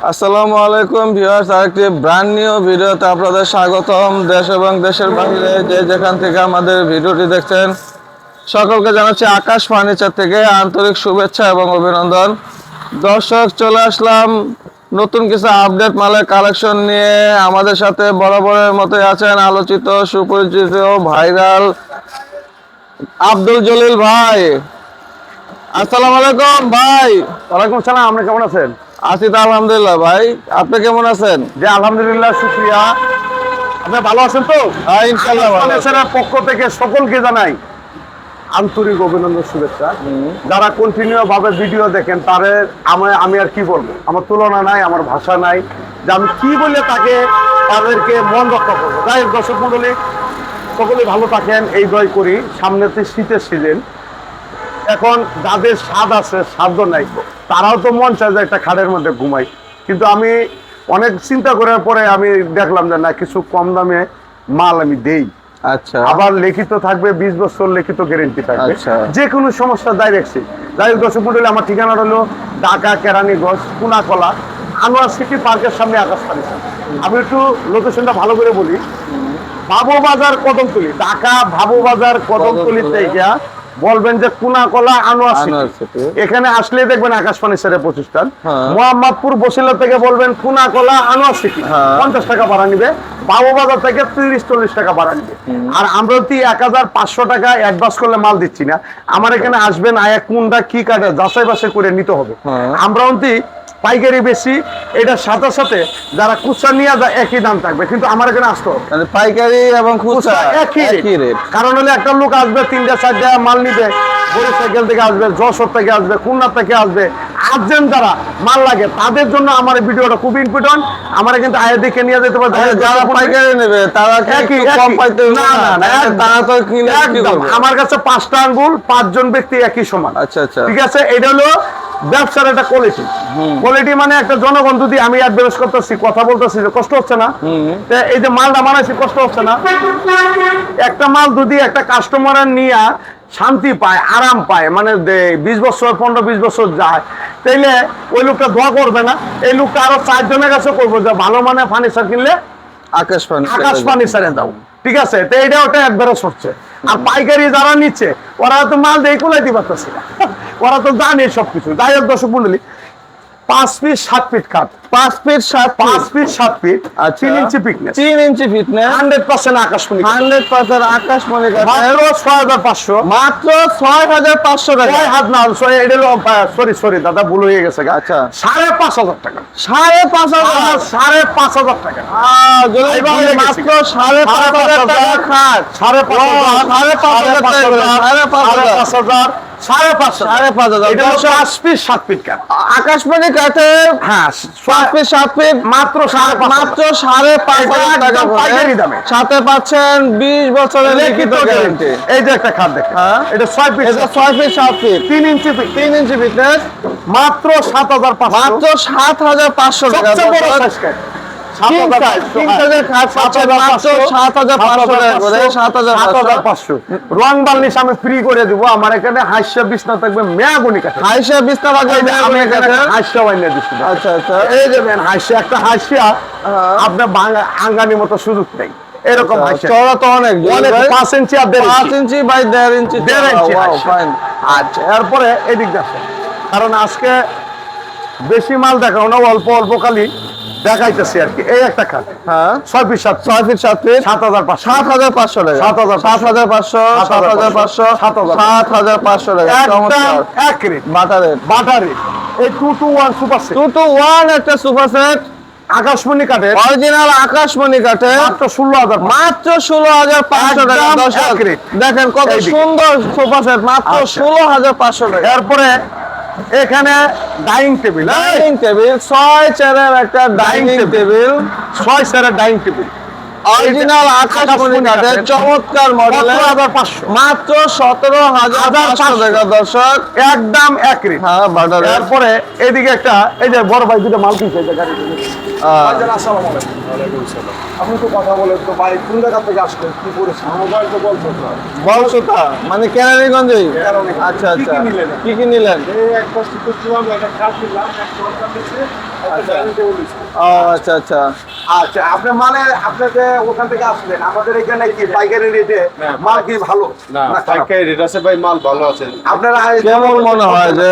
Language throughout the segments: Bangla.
আসসালামু আলাইকুম ভিউয়ার্স, আরেকটি ব্র্যান্ড নিউ ভিডিওতে আপনাদের স্বাগতম। দেশ এবং দেশের বাইরে যে যেখান থেকে আমাদের ভিডিওটি দেখছেন সকলকে জানাচ্ছি আকাশ ফার্নিচার থেকে আন্তরিক শুভেচ্ছা এবং অভিনন্দন। দর্শক, চলে আসলাম নতুন কিছু আপডেট মালের কালেকশন নিয়ে। আমাদের সাথে বরাবরের মতোই আছেন আলোচিত সুপরিচিত ভাইরাল আব্দুল জলিল ভাই। আসসালামু আলাইকুম ভাই। ওয়ালাইকুম আসসালাম। আপনি কেমন আছেন? আছি তো আলহামদুলিল্লাহ। ভাই আপনি কেমন আছেন? যে আলহামদুলিল্লাহ, শুকরিয়া। আপনি ভালো আছেন তো? হ্যাঁ, ইনশাআল্লাহ ভালো আছি। পক্ষ থেকে সকলকে জানাই আন্তরিক অভিনন্দন, শুভেচ্ছা। যারা কন্টিনিউ ভাবে ভিডিও দেখেন তাদের আমি আর কি বলবো, আমার তুলনা নাই, আমার ভাষা নাই যে আমি কি বলে তাদেরকে মন রক্ষা করবো। যাই হোক, দর্শক মন্ডলী সকলে ভালো থাকেন এই দয় করি। সামনেতে শীতের সিজন, এখন যাদের স্বাদ আছে সাধ্য নাই তারাও তো মন চায় যে একটা খাটের মধ্যে ঘুমাই, কিন্তু আমি অনেক চিন্তা করার পরে আমি দেখলাম যে না, কিছু কম দামে মাল আমি দেই। আচ্ছা, আবার লিখিত থাকবে, 20 বছর লিখিত গ্যারেন্টি থাকবে। আচ্ছা। যে কোনো সমস্যা ডাইরেক্ট। যাই হোক দর্শক মন্ডলী, আমার ঠিকানা হলো ঢাকা কেরানীগঞ্জ কুনাকলা আনোয়ার সিটি পার্কের সামনে আকাশ ফার্নিচার। আমি একটু লোকেশনটা ভালো করে বলি। বাবু বাজার কদমতলি, ঢাকা বাবু বাজার কদমতলি থেকে বলবেন যে কুনাকলা আনোয়ার সিটি। এখানে আসলে দেখবেন আকাশ ফার্নিচারের প্রতিষ্ঠান। মোহাম্মদপুর বসিলা থেকে বলবেন কুনাকলা আনোয়ার সিটি, 50 টাকা ভাড়া নিবে। বাবু বাজার থেকে 30-40 টাকা ভাড়া নিবে। আর আমরা 1500 টাকা অ্যাডভান্স করলে মাল দিচ্ছি না। আমার এখানে আসবেন, আয়া কোনটা কি কাটে যাচাই বাছাই করে নিতে হবে। আমরা পাইকারি বেশি, এটার সাথে সাথে যারা খুচরা নিয়ে যায় একই দাম থাকবে, কিন্তু আমার এখানে আসতে হবে মানে পাইকারি এবং খুচরা একই রেট। কারণ হলে একটা লোক আসবে 3-4টা মাল নিবে, বরিশাল থেকে আসবে, যশোর থেকে আসবে, খুলনা থেকে আসবে, আর্জেন্ট যারা মাল লাগে তাদের জন্য আমার ভিডিওটা খুব ইম্পর্টেন্ট। আমার কিন্তু আয় দেখে নিয়ে যেতে পারে। যারা পাইকারি নেবে তারা কি কম পাইতে না, তারা তো কিনে কি করবে? আমার কাছে 5টা আঙ্গুল 5 জন ব্যক্তি একই সমান। আচ্ছা আচ্ছা, ঠিক আছে। এটা হলো ব্যবসার একটা কোয়ালিটি, মানে একটা জনগণ যদি আমি অ্যাডভান্স করতেছি, কথা বলতেছি, যে কষ্ট হচ্ছে না? এই যে মালটা বানাইছি কষ্ট হচ্ছে না? একটা মাল যদি একটা কাস্টমার নিয়ে শান্তি পায়, আরাম পায়, মানে 20 বছর 15-20 বছর যায়, তাইলে ওই লোকটা দোয়া করবে না? এই লোকটা আরো 4 জনের কাছে করবো যে ভালো মানে ফার্নিচার কিনলে আকাশ ফার্নিচারে দাও। ঠিক আছে, তো এটা ওটা একবারে সরছে। আর পাইকারি যারা নিচ্ছে ওরা তো মাল দিয়ে কুলাইতে পারতেছে না, ওরা তো জানে সবকিছু। যাই হোক দর্শক মন্ডলী, 5 ফিট 7 ফিট খাট, 5 ফিট 7 ফিট 3 ইঞ্চি ফিটনেস, 3 ইঞ্চি ফিটনেস, 100% আকাশমণি, 100% আকাশমণি কাঠ, মাত্র 6500 টাকা। সরি দাদা, ভুল হয়ে গেছে। আচ্ছা, 5500 টাকা, 5500 টাকা। মাত্র 5500 টাকা খাট, 5,500 7 ফিট কাঠ আকাশমণি কাঠের। হ্যাঁ, 5 ফিট 7 ফিট মাত্র 5,500 টাকা পাইকারি দামে। সাথে পাচ্ছেন 20 বছরের লিখিত গ্যারান্টি। এই যে একটা খাট দেখেন, এটা 6 ফিট 7 ফিট 3 ইঞ্চি ফিটনেস, মাত্র 7,500, মাত্র 7,500 টাকা। রং বার্নিশ আমি ফ্রি করে দিব। আমার এখানে হাস্য বিছনা থাকবে মেয়াগুনি কাঠে, হাইসা বিছনা থাকবে আমি এখানে হাস্য বানিয়ে দিচ্ছি। আচ্ছা আচ্ছা, এই যে হাস্য একটা হাসিয়া আপনার আঙ্গানির মতো সুযোগ নেই, এরকম চড়া তো অনেক 5 ইঞ্চি আর 5 ইঞ্চি বাই 1.5 ইঞ্চি। আচ্ছা, এরপরে এদিক যাচ্ছে, কারণ আজকে বেশি মাল দেখাও না, অল্প অল্প খালি দেখাইতেছি আর কি। এই একটা খাট, হ্যাঁ, 6 ফিট 7 ফিট 7 ফিট 7,500 টাকা, 7,500 টাকা। এক রেট বাটারে এই 2-to-1 সুপার সেট, 2-to-1 একটা সুপার সেট আকাশমণি কাঠের, অরিজিনাল আকাশমণি কাঠের, মাত্র 16,500 টাকা। দর্শক দেখেন কত সুন্দর সোফা সেট, মাত্র 16,500 টাকা। এরপরে এখানে ডাইনিং টেবিল, 6 চেয়ারের একটা ডাইনিং টেবিল, 6 চেয়ারের ডাইনিং টেবিল, অরিজিনাল আকাশমণি কাঠের চমৎকার মডেলের 17,500 মাত্র 17,500 টাকা দর্শক, একদম এক রেট। হ্যাঁ বাটার। তারপরে এদিকে একটা এই যে বড় ভাই দুটো মাল কিনছে এই যে গাড়ি থেকে। আসসালামু আলাইকুম। আপনি তো কথা বলেন তো ভাই কোন জায়গা থেকে আসলেন কি করেছেন মোবাইল তো বলছো বলছোতা মানে কেরানীগঞ্জে। আচ্ছা কি আচ্ছা, কি নিলেন? কি কি নিলেন? এই একটা সুপার চুয়াম একটা কাজ নিলাম এক সরকার দিচ্ছে একটা ডাইনিং টেবিল দিচ্ছে। ও আচ্ছা আচ্ছা। আচ্ছা আপনি মানে আপনি যে ওখান থেকে আসলেন আমাদের এখানে কি পাইকারি রেটে মাল কি ভালো না খারাপ? পাইকারি রেট আছে ভাই, মাল ভালো আছে। আপনারা কেমন মনে হয় যে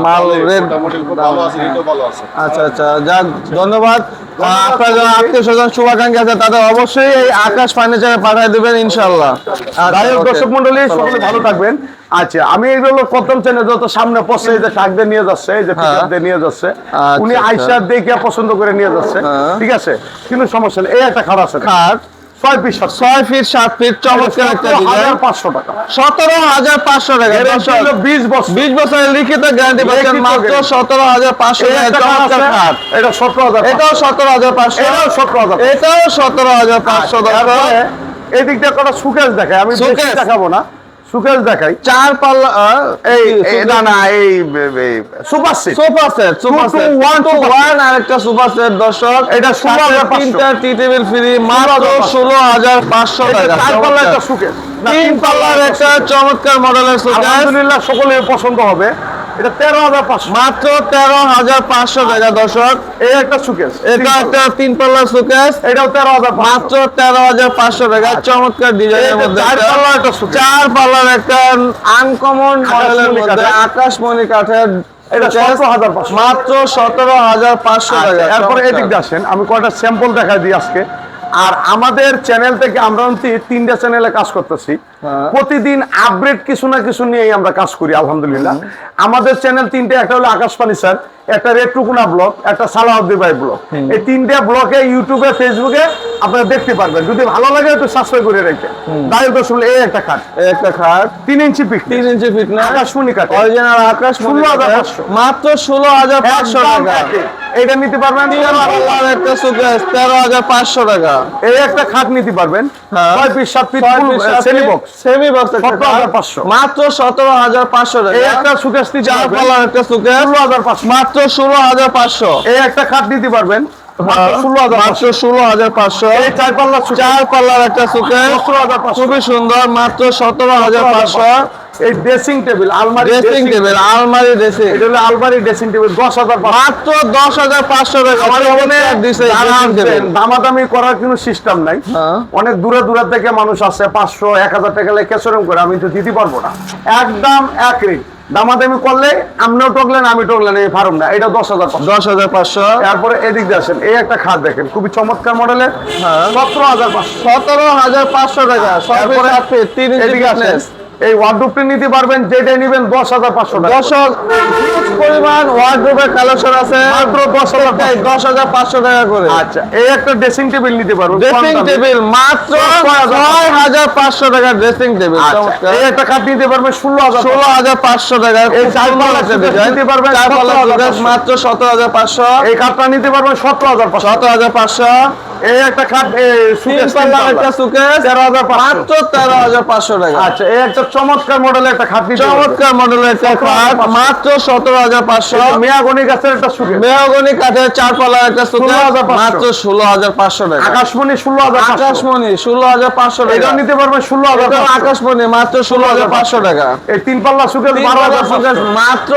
মাল রেট? মোটামুটি খুব ভালো আছে, রেটও ভালো আছে। আচ্ছা আচ্ছা, যাক ধন্যবাদ। আপনার যারা আত্মীয় স্বজন শুভাকাঙ্ক্ষী আছে তাদের অবশ্যই এই আকাশ ফার্নিচারে পাঠিয়ে দেবেন ইনশাল্লাহ। যাই হোক দর্শক মন্ডলী সকলে ভালো থাকবেন। আচ্ছা আমি এইগুলো প্রথম চ্যানেল যত সামনে পড়ছে এই যে শাক দিয়ে নিয়ে যাচ্ছে, এই যে পিকআপ দিয়ে নিয়ে যাচ্ছে, উনি আচ্ছা। আইসা দেখে পছন্দ করে নিয়ে যাচ্ছে, হ্যাঁ। ঠিক আছে, কিন্তু সমস্যা নেই। এই একটা খাট আছে খাট 6 পিস 6 ফিট 7 ফিট চমৎকার একটা ডিজাইন, 500 টাকা 17,500 টাকা। গ্যারান্টি হলো 20 বছর। 20 বছরের লিখিত গ্যারান্টি পাচ্ছেন লিখিত মাত্র guarantee। 17,500 এই টাকা একটা খাট চমৎকার আছে, খাট। এটা 17,000, এটাও 17,500, এটাও 17,000। এটাও 17,500 টাকা। তারপরে এই দিক দিয়ে কটা সুকেশ দেখাই, আমি বেশি সুকেশ। দেখাবো না, সুকেশ দেখাই। 4 পাল্লা না না এই super seat sofa set, sofa Two to set one, 2 to 1 আরেকটা সোফা সেট দর্শক। এটা 16,500 তিনটা টি টেবিল ফ্রি মাত্র 16,500 টাকা। চার পাল্লা একটা সুকেশ, না, 3 পাল্লার একটা চমৎকার মডেলের সোফা আলহামদুলিল্লাহ সকলের পছন্দ হবে। এটা 13,500, মাত্র 13,500 টাকা দর্শক। এই একটা সুকেশ, এটা একটা 3 পাল্লার সুকেস এটাও 13,500। মাত্র 13,500 টাকা। চমৎকার ডিজাইনের মধ্যে চার একটা পাল্লার একটা সুকেশ, 4 পাল্লার একটা আনকমন মডেলের আকাশমণি মধ্যে কাঠের। আকাশমণি কাঠের এটা সুকেস 17,500। মাত্র 17,500 টাকা। এরপরে চমৎকার। এদিক দিয়ে আসেন, আমি কয়টা স্যাম্পল দেখাই দিই আজকে। আর আমাদের চ্যানেল থেকে আমরা অন্তত 3টা চ্যানেলে কাজ করতেছি, হ্যাঁ। প্রতিদিন আপডেট কিছু না কিছু নিয়েই আমরা কাজ করি আলহামদুলিল্লাহ। আমাদের চ্যানেল 3টে, একটা হলো আকাশ ফার্নিচার, একটা রেট্রুকুনা ব্লগ, একটা সালাউদ্দিন ভাই ব্লগ। এই 3টে ব্লগে ইউটিউবে ফেসবুকে আপনারা দেখতে পারবেন, যদি ভালো লাগে একটু সাবস্ক্রাইব করে রেখে। তাই তো শুনলে এই একটা খাট এই একটা খাট 3 ইঞ্চি পিক 3 ইঞ্চি ফিট না আকাশমণি কাঠ, অরিজিনাল আকাশমণি 16,500 মাত্র 16,500 একদম টাকা। একই। এইটা নিতে পারবেন। 3 পাল্লার একটা সুকেস 13,500 টাকা। এই একটা খাট নিতে পারবেন, হ্যাঁ। 6 piece 7 piece semi box, semi box 17,500 মাত্র 17,500 টাকা। এই একটা সুকেশ নিতে 4 পারবেন, পাল্লার একটা সুকেস 16,500 মাত্র 16,500। এই একটা খাট নিতে পারবেন, মাত্র 16,500 মাত্র 16,500। এই 4 পাল্লা সুকেশ 4 পাল্লার একটা সুকেস 17,500 খুবই সুন্দর মাত্র 17,500। এই ড্রেসিং টেবিল আলমারি ড্রেসিং টেবিল আলমারি ড্রেসিং এটা হলো আলমারি ড্রেসিং টেবিল 10,500 মাত্র 10,500 টাকা। আমার এখানে ড্রেসিং টেবিল। দামাদামি করার কোনো সিস্টেম নাই। হ্যাঁ। অনেক দূরে দূরে থেকে মানুষ আসে, 500 1000 টাকা লেখা কেসরম করে, আমি তো দিতে পারবো না, একদম এক রেট। দামাদামি করলে আপনিও টকলেন আমি টকলেন, এই ফার্ম না, এটা 10,500। 10,500। তারপরে এদিক দিয়ে আসেন, এই একটা খাট দেখেন খুবই চমৎকার মডেলের, হ্যাঁ। 17,500। 17,500 টাকা। তারপরে 7 ফিট 3 ইঞ্চি এদিকে আসেন, ফিটনেস। এই ওয়ার্ডরোবটি নিতে পারবেন, যেটা নেবেন 10,500 টাকা। দর্শক হিউজ পরিমাণ ওয়ার্ডরোবের কালেকশন আছে মাত্র 10,500 প্রত্যেকটাই 10,500 টাকা করে। আচ্ছা এই একটা ড্রেসিং টেবিল নিতে পারবেন, ড্রেসিং টেবিল মাত্র 6,500 টাকা। ড্রেসিং টেবিল চমৎকার। এই একটা কাঠ নিতে পারবেন 16,000। 16,500 টাকা। এই চার পাল্লা সুকেস নিতে পারবেন 17,500 মাত্র 17,500। এই কাঠটা নিতে পারবেন 17,500। 17,500। এই একটা কাঠ তিন পাল্লার একটা সুকেস 13,500 মাত্র 13,500 টাকা। আচ্ছা এই একটা চমৎকার মডেলের একটা খাট নিতে পারবেন, চমৎকার মডেলের একটা খাট মাত্র 17,500। মেয়াগনি গাছের একটা সুকেস মেহগনি কাঠের 4 পাল্লার একটা সুকেস 16,500 মাত্র 16,500 টাকা। আকাশমণি 16,500। আকাশমণি 16,500 টাকা। এটা নিতে পারবেন 16,500। আকাশমণি মাত্র 16,500 টাকা। এই 3 পাল্লা সুকেস তিন পাল্লার সুকেস 12,500। মাত্র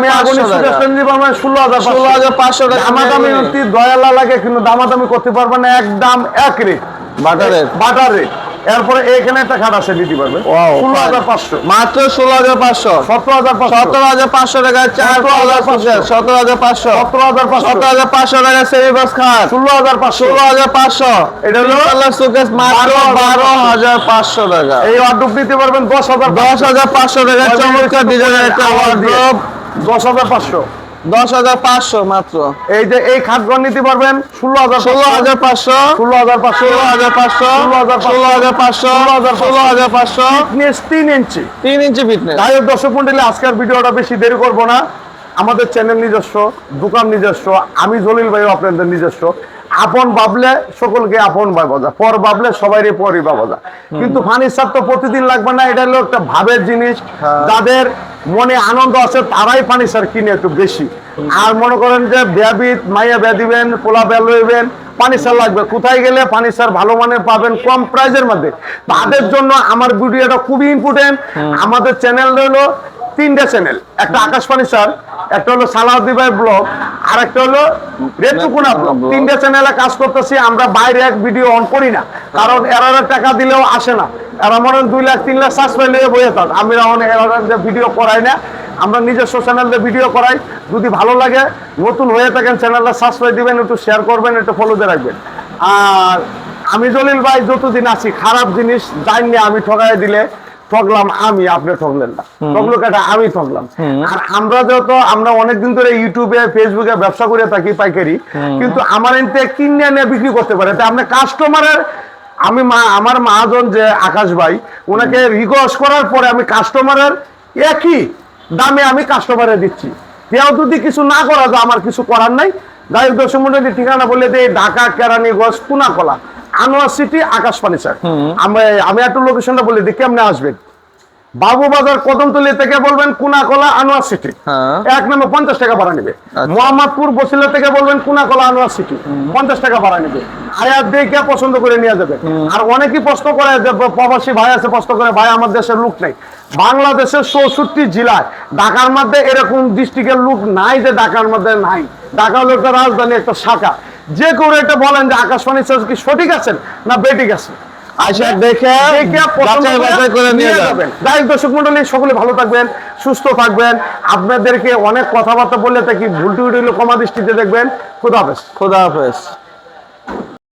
মেয়াগনি 12,500 সুকেস টাকা। নিতে পারবেন 16,500। 16,500 টাকা। দামাদামি অতি দয়ালা লাগে, কিন্তু দামাদামি করতে পারবেন না, একদম এক রেট বাটারের বাটার রেট। এরপরে এখানে একটা খাট আছে, নিতে পারবেন 16,500। মাত্র 16,500। 17,500। 17,500 টাকায় 4 পাল্লার সুকেস 17,500। 17,500। 17,500 টাকা সেমি বক্স খাট 16,500। 16,500। এটা হলো তিন পাল্লার সুকেস মাত্র 12,500 টাকা। এই ওয়ার্ডরোব নিতে পারবেন 10,000। 10,500 টাকা চমৎকার ডিজাইনের একটা ওয়ার্ডরোব 10,500। 10,500 মাত্র। এই যে এই খাটঘর নিতে পারবেন 16,000। 16,500। 16,500। 16,500। 16,500। 16,500। ফিটনেস 3 ইঞ্চি। 3 ইঞ্চি ফিটনেস। যাই হোক দর্শক মন্ডলী, আজকের ভিডিওটা বেশি দেরি করব না। আমাদের চ্যানেল নিজস্ব, দোকান নিজস্ব, আমি জলিল ভাইও আপনাদের নিজস্ব। আপন ভাবলে সকলকে আপন ভাবা যায়, পর ভাবলে সবাইরে পরই ভাবা যায়। কিন্তু ফার্নিচার তো প্রতিদিন লাগবে না, এটা হলো একটা ভাবের জিনিস। যাদের মনে আনন্দ আছে তারাই ফার্নিচার কিনে একটু বেশি। আর মনে করেন যে ব্যাবিত মাইয়া ব্যা দিবেন, পোলা ব্যা লইবেন, ফার্নিচার লাগবে, কোথায় গেলে ফার্নিচার ভালো মানের পাবেন কম প্রাইজের মধ্যে, তাদের জন্য আমার ভিডিওটা খুবই ইম্পর্টেন্ট। আমাদের চ্যানেল হলো 3টা চ্যানেল, একটা আকাশ ফার্নিচার, একটা হলো সালাউদ্দিন ভাই ব্লগ, আর একটা হলো রেতুকুনা ব্লগ। 3টা চ্যানেলে কাজ করতেছি আমরা, বাইরে এক ভিডিও অন করি না, কারণ এরা টাকা দিলেও আসে না। এরা মনে 2 লাখ 3 লাখ সাবস্ক্রাইব নিয়ে বসে থাক, আমি এরা ভিডিও করাই না, আমরা নিজস্ব চ্যানেলে ভিডিও করাই। যদি ভালো লাগে, নতুন হয়ে থাকেন চ্যানেলটা সাবস্ক্রাইব দিবেন, একটু শেয়ার করবেন, একটু ফলো দিয়ে রাখবেন। আর আমি জলিল ভাই যতদিন আছি খারাপ জিনিস জানি আমি ঠকাই দিলে ঠকলাম আমি, আপনি ঠকলেন না, ঠকলো কেটা আমি ঠকলাম। আর আমরা যেহেতু আমরা অনেকদিন ধরে ইউটিউবে ফেসবুকে ব্যবসা করে থাকি পাইকারি, কিন্তু আমার এতে কিনে নিয়ে বিক্রি করতে পারে, আপনি কাস্টমারের আমি আমার মহাজন যে আকাশ ভাই, ওনাকে রিকোয়েস্ট করার পরে আমি কাস্টমারের একই দামে আমি কাস্টমারে দিচ্ছি। কেউ যদি কিছু না করা যায় আমার কিছু করার নাই। যাই হোক দর্শক মন্ডলী, ঠিকানা বলে দিই ঢাকা কেরানীগঞ্জ কুনাকলা আনোয়ার সিটি আকাশ ফার্নিচার। আমি একটু লোকেশনটা বলে দিই কেমনে আসবেন। বাবু বাজার কদমতলী থেকে বলবেন কুনাকলা আনোয়ার সিটি, এক নামে 50 টাকা ভাড়া নেবে। মোহাম্মদপুর বসিলা থেকে বলবেন কুনাকলা আনোয়ার সিটি, 50 টাকা ভাড়া নেবে। আয়াত দেখে পছন্দ করে নিয়ে যাবে। আর অনেকেই প্রশ্ন করে যে প্রবাসী ভাই আছে, প্রশ্ন করে ভাই আমার দেশের লোক নেই। বাংলাদেশের 64 জেলায়, ঢাকার মধ্যে এরকম ডিস্ট্রিক্টের লোক নাই যে ঢাকার মধ্যে নাই। ঢাকা হলো একটা রাজধানী, একটা শাখা। যে করে এটা বলেন যে আকাশ ফার্নিচার কি সঠিক আছেন না বেঠিক আছে, আচ্ছা দেখে যাচাই বাছাই করে নিয়ে যাবেন। যাই হোক দর্শক মন্ডলী, সকলে ভালো থাকবেন, সুস্থ থাকবেন। আপনাদেরকে অনেক কথাবার্তা বললে তা কি ভুল টুটি হলে ক্ষমা দৃষ্টিতে দেখবেন। খোদা হাফেজ। খোদা হাফেজ।